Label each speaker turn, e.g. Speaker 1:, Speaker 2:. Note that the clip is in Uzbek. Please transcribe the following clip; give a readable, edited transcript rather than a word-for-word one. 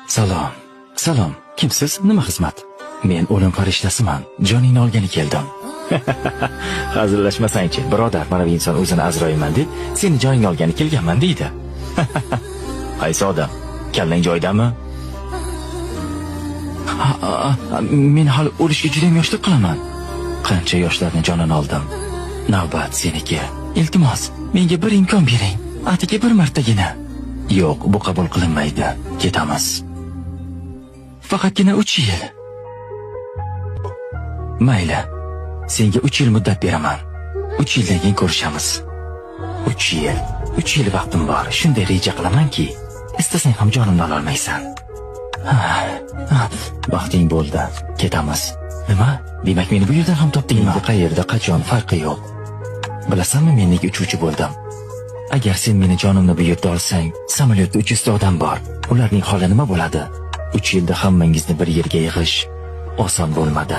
Speaker 1: Salom. Salom. Kimsiz? Nima xizmat? Men o'lim farishtasiman. Joningni olgani keldim. Hazillashmasang-chi, birodar, mana bu inson o'zini Azroilman deb, seni joningni olgani kelganman deydi. Qaysi odam? Kallang joyidami? Men hali o'lishga juda ham yoshlik qilaman. Qancha yoshlarning jonini oldim. Navbat seniki. Iltimos, menga bir imkon bering. Atigi bir martagina. Yo'q, bu qabul qilinmaydi. Ketamiz. Faqatgina 3 yil. Mayli. Senga 3 yil muddat beraman. 3 yildan keyin ko'rishamiz. 3 yil. 3 yil vaqtim bor. Shunday reja qilamanki, istasang ham jonimni ola olmaysan. Vaqting bo'ldi. Ketamiz. Nima? Demak meni bu yerdan ham topdingmi? Qayerda, qachon farqi yo'q. Bilasanmi, men nega uchuvchi bo'ldim? Agar sen meni jonimni bu yerda olsang, samolyotda 300 ta odam bor. Ularning holi nima bo'ladi? 3 yilda hammangizni bir yerga yig'ish oson bo'lmadi.